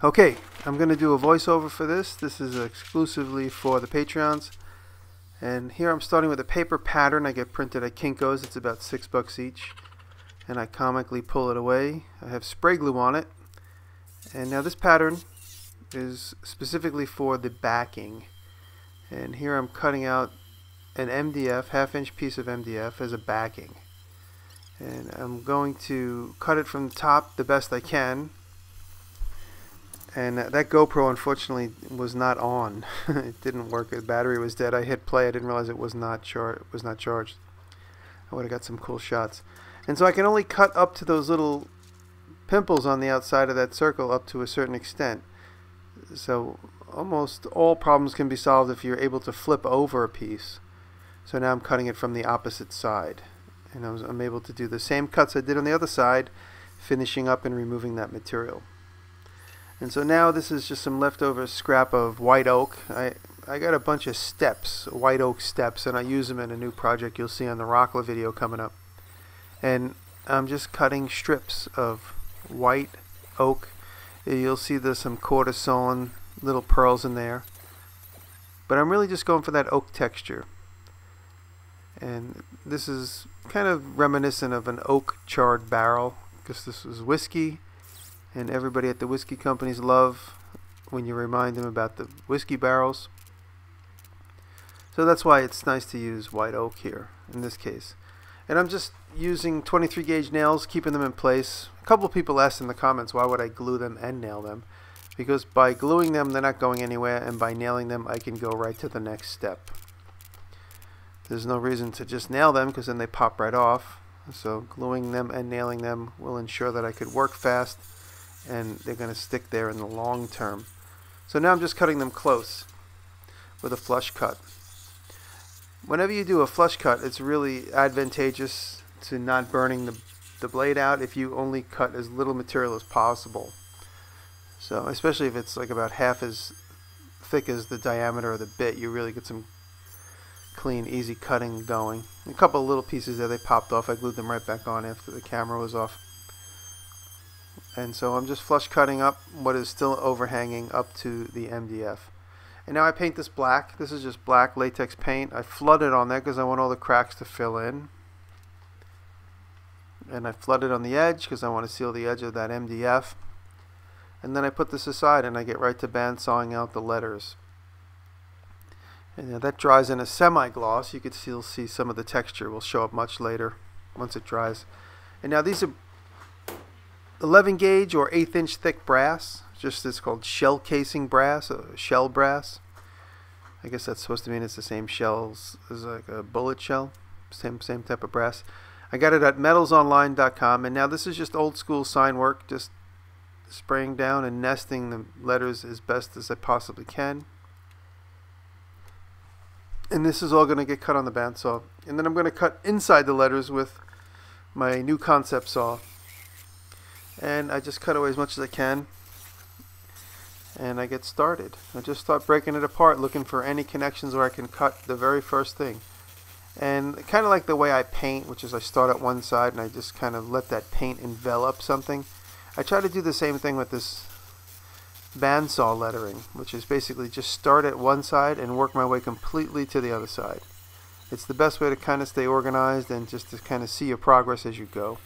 Okay, I'm going to do a voiceover for this. This is exclusively for the Patreons. And here I'm starting with a paper pattern I get printed at Kinko's. It's about $6 each. And I comically pull it away. I have spray glue on it. And now this pattern is specifically for the backing. And here I'm cutting out an MDF, half-inch piece of MDF as a backing. And I'm going to cut it from the top the best I can. And that GoPro unfortunately was not on. It didn't work. The battery was dead. I hit play. I didn't realize it was not charged. I would have got some cool shots. And so I can only cut up to those little pimples on the outside of that circle up to a certain extent. So almost all problems can be solved if you're able to flip over a piece. So now I'm cutting it from the opposite side. And I'm able to do the same cuts I did on the other side, finishing up and removing that material. And so now this is just some leftover scrap of white oak. I got a bunch of steps, white oak steps, and I use them in a new project you'll see on the Rockler video coming up. And I'm just cutting strips of white oak. You'll see there's some quarter sawn little pearls in there. But I'm really just going for that oak texture. And this is kind of reminiscent of an oak charred barrel, because this was whiskey. And everybody at the whiskey companies love when you remind them about the whiskey barrels. So that's why it's nice to use white oak here in this case. And I'm just using 23 gauge nails, keeping them in place. A couple of people asked in the comments why would I glue them and nail them. Because by gluing them they're not going anywhere, and by nailing them I can go right to the next step. There's no reason to just nail them because then they pop right off. So gluing them and nailing them will ensure that I could work fast, and they're going to stick there in the long term. So now I'm just cutting them close with a flush cut. Whenever you do a flush cut, it's really advantageous to not burning the blade out if you only cut as little material as possible. So especially if it's like about half as thick as the diameter of the bit, you really get some clean, easy cutting going. A couple of little pieces there, they popped off. I glued them right back on after the camera was off. And so I'm just flush cutting up what is still overhanging up to the MDF. And now I paint this black. This is just black latex paint. I flood it on there because I want all the cracks to fill in. And I flood it on the edge because I want to seal the edge of that MDF. And then I put this aside and I get right to bandsawing out the letters. And that dries in a semi-gloss. You can still see some of the texture will show up much later once it dries. And now these are 11 gauge or 1/8 inch thick brass. Just it's called shell casing brass, shell brass. I guess that's supposed to mean it's the same shells as like a bullet shell. Same type of brass. I got it at metalsonline.com, and now this is just old school sign work, just spraying down and nesting the letters as best as I possibly can. And this is all going to get cut on the bandsaw. And then I'm going to cut inside the letters with my new concept saw. And I just cut away as much as I can, and I get started. I just start breaking it apart, looking for any connections where I can cut the very first thing. And kind of like the way I paint, which is I start at one side and I just kind of let that paint envelop something. I try to do the same thing with this bandsaw lettering, which is basically just start at one side and work my way completely to the other side. It's the best way to kind of stay organized and just to kind of see your progress as you go.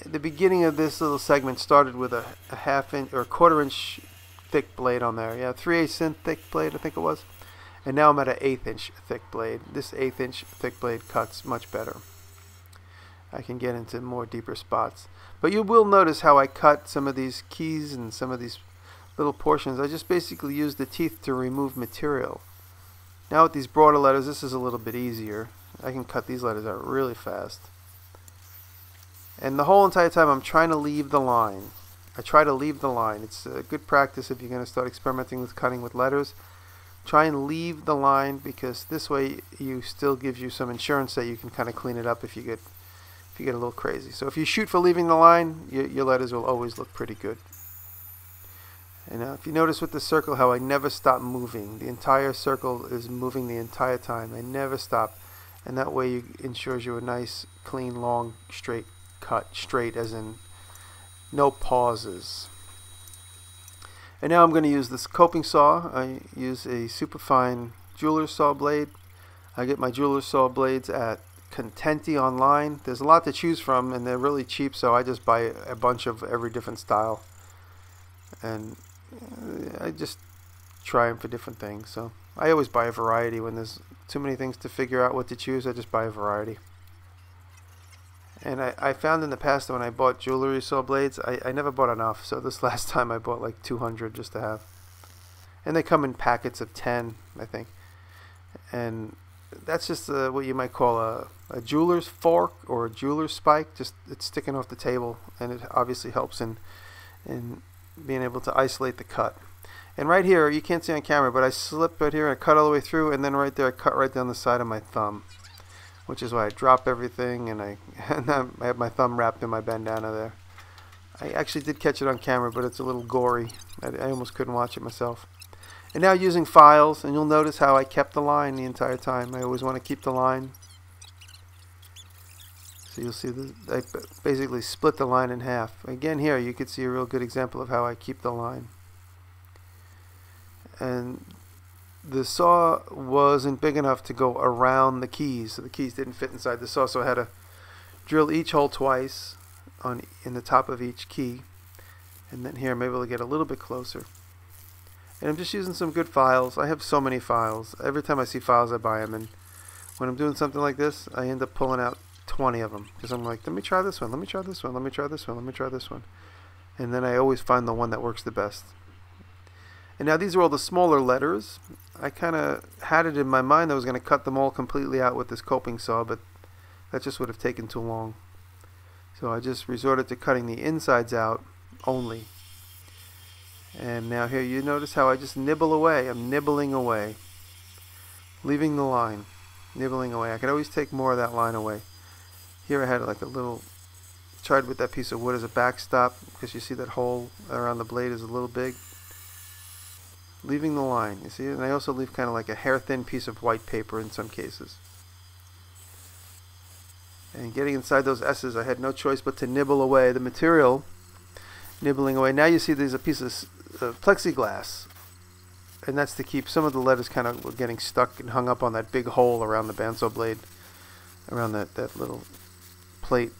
The beginning of this little segment started with a 1/2 inch or 1/4 inch thick blade on there. Yeah, 3/8 inch thick blade, I think it was. And now I'm at an 1/8 inch thick blade. This 1/8 inch thick blade cuts much better. I can get into more deeper spots. But you will notice how I cut some of these keys and some of these little portions. I just basically use the teeth to remove material. Now with these broader letters, this is a little bit easier. I can cut these letters out really fast. And the whole entire time I'm trying to leave the line. I try to leave the line. It's a good practice if you're going to start experimenting with cutting with letters. Try and leave the line, because this way you still gives you some insurance that you can kind of clean it up if you get a little crazy. So if you shoot for leaving the line, your letters will always look pretty good. And if you notice with the circle how I never stop moving. The entire circle is moving the entire time. I never stop. And that way it ensures you a nice, clean, long, straight cut. Straight as in no pauses. And now I'm going to use this coping saw. I use a superfine jeweler's saw blade. I get my jeweler's saw blades at Contenti online. There's a lot to choose from and they're really cheap, so I just buy a bunch of every different style. And I just try them for different things. So I always buy a variety. When there's too many things to figure out what to choose, I just buy a variety. And I found in the past when I bought jewelry saw blades, I never bought enough. So this last time I bought like 200 just to have. And they come in packets of 10, I think. And that's just what you might call a jeweler's fork or a jeweler's spike. Just it's sticking off the table, and it obviously helps in being able to isolate the cut. And right here, you can't see on camera, but I slip right here and I cut all the way through, and then right there I cut right down the side of my thumb, which is why I drop everything, and I have my thumb wrapped in my bandana there. I actually did catch it on camera, but it's a little gory. I almost couldn't watch it myself. And now using files, and you'll notice how I kept the line the entire time. I always want to keep the line. So you'll see I basically split the line in half. Again, here you could see a real good example of how I keep the line. And the saw wasn't big enough to go around the keys, so the keys didn't fit inside the saw, so I had to drill each hole twice in the top of each key. And then here I'm able to get a little bit closer. And I'm just using some good files. I have so many files. Every time I see files, I buy them. And when I'm doing something like this, I end up pulling out 20 of them. Because I'm like, let me try this one, let me try this one, let me try this one, let me try this one. And then I always find the one that works the best. And now these are all the smaller letters. I kind of had it in my mind I was going to cut them all completely out with this coping saw, but that just would have taken too long. So I just resorted to cutting the insides out only. And now here you notice how I just nibble away. I'm nibbling away, leaving the line, nibbling away. I could always take more of that line away. Here I had like a little, tried with that piece of wood as a backstop, because you see that hole around the blade is a little big. Leaving the line, you see it? And I also leave kind of like a hair thin piece of white paper in some cases. And getting inside those S's, I had no choice but to nibble away the material. Nibbling away. Now you see there's a piece of plexiglass, and that's to keep some of the letters kind of getting stuck and hung up on that big hole around the bandsaw blade, around that little plate.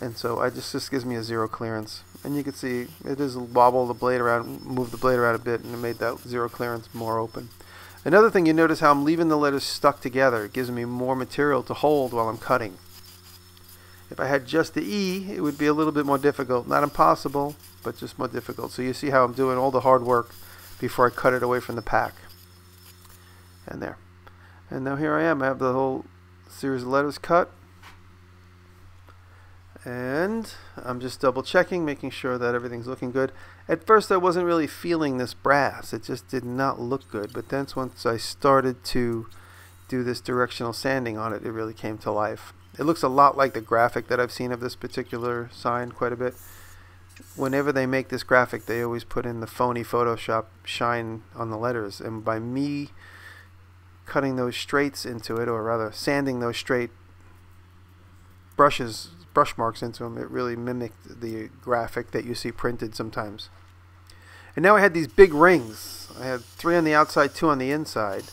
And so this gives me a zero clearance. And you can see it is wobble the blade around, move the blade around a bit, and it made that zero clearance more open. Another thing, you notice how I'm leaving the letters stuck together. It gives me more material to hold while I'm cutting. If I had just the E, it would be a little bit more difficult. Not impossible, but just more difficult. So you see how I'm doing all the hard work before I cut it away from the pack. And there. And now here I am. I have the whole series of letters cut. And I'm just double checking, making sure that everything's looking good. At first I wasn't really feeling this brass. It just did not look good. But then once I started to do this directional sanding on it, it really came to life. It looks a lot like the graphic that I've seen of this particular sign quite a bit. Whenever they make this graphic, they always put in the phony Photoshop shine on the letters. And by me cutting those straights into it, or rather sanding those straight brush marks into them, it really mimicked the graphic that you see printed sometimes. And now I had these big rings. I had 3 on the outside, 2 on the inside.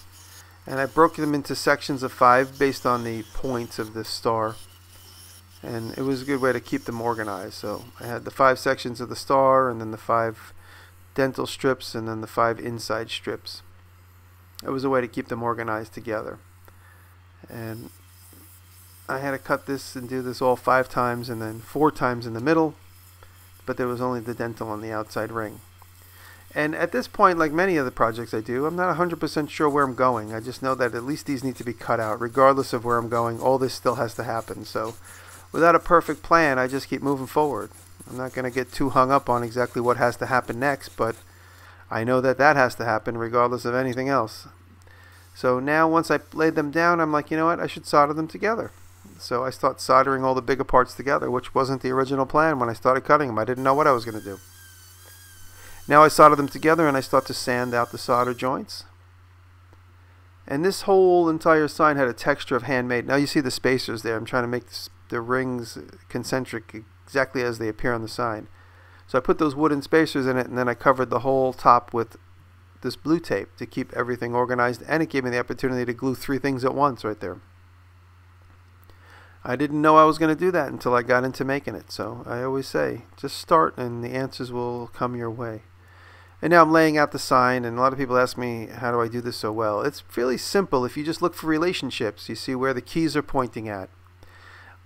And I broke them into sections of 5 based on the points of this star. And it was a good way to keep them organized. So I had the 5 sections of the star, and then the 5 dental strips, and then the 5 inside strips. It was a way to keep them organized together. And I had to cut this and do this all 5 times, and then 4 times in the middle. But there was only the dental on the outside ring. And at this point, like many of the projects I do, I'm not 100% sure where I'm going. I just know that at least these need to be cut out. Regardless of where I'm going, all this still has to happen. So without a perfect plan, I just keep moving forward. I'm not going to get too hung up on exactly what has to happen next, but I know that that has to happen regardless of anything else. So now once I laid them down, I'm like, you know what, I should solder them together. So I start soldering all the bigger parts together, which wasn't the original plan when I started cutting them. I didn't know what I was going to do. Now I solder them together and I start to sand out the solder joints. And this whole entire sign had a texture of handmade. Now you see the spacers there. I'm trying to make the rings concentric exactly as they appear on the sign. So I put those wooden spacers in it, and then I covered the whole top with this blue tape to keep everything organized, and it gave me the opportunity to glue 3 things at once right there. I didn't know I was going to do that until I got into making it. So I always say, just start and the answers will come your way. And now I'm laying out the sign, and a lot of people ask me, how do I do this so well? It's fairly simple. If you just look for relationships, you see where the keys are pointing at.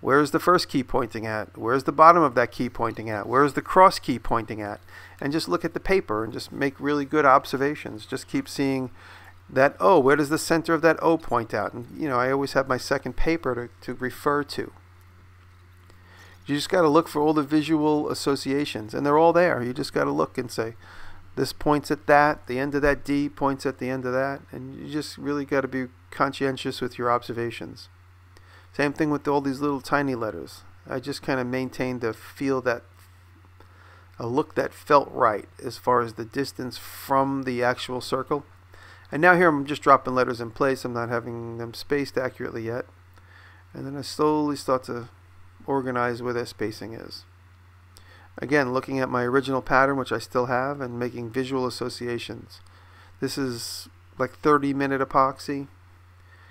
Where's the first key pointing at? Where's the bottom of that key pointing at? Where's the cross key pointing at? And just look at the paper and just make really good observations. Just keep seeing that O. Where does the center of that O point out? And you know, I always have my second paper to refer to. You just got to look for all the visual associations, and they're all there. You just got to look and say, this points at that, the end of that D points at the end of that, and you just really got to be conscientious with your observations. Same thing with all these little tiny letters. I just kind of maintained a look that felt right as far as the distance from the actual circle. And now here I'm just dropping letters in place. I'm not having them spaced accurately yet. And then I slowly start to organize where their spacing is. Again, looking at my original pattern, which I still have, and making visual associations. This is like 30-minute epoxy,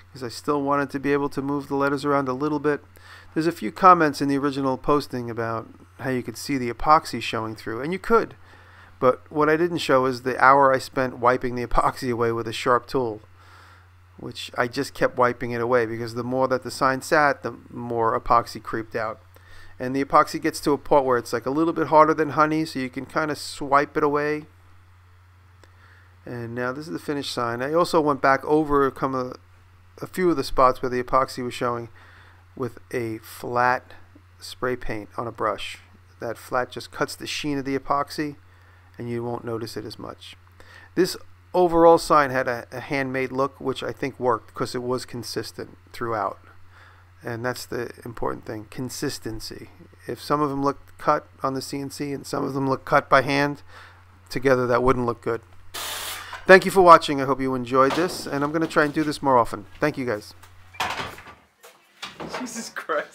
because I still wanted to be able to move the letters around a little bit. There's a few comments in the original posting about how you could see the epoxy showing through, and you could. But what I didn't show is the hour I spent wiping the epoxy away with a sharp tool, which I just kept wiping it away, because the more that the sign sat, the more epoxy creeped out. And the epoxy gets to a point where it's like a little bit harder than honey, so you can kind of swipe it away. And now this is the finished sign. I also went back over a few of the spots where the epoxy was showing with a flat spray paint on a brush. That flat just cuts the sheen of the epoxy, and you won't notice it as much. This overall sign had a handmade look, which I think worked because it was consistent throughout. And that's the important thing, consistency. If some of them looked cut on the CNC and some of them look cut by hand, together that wouldn't look good. Thank you for watching. I hope you enjoyed this, and I'm going to try and do this more often. Thank you guys. Jesus Christ.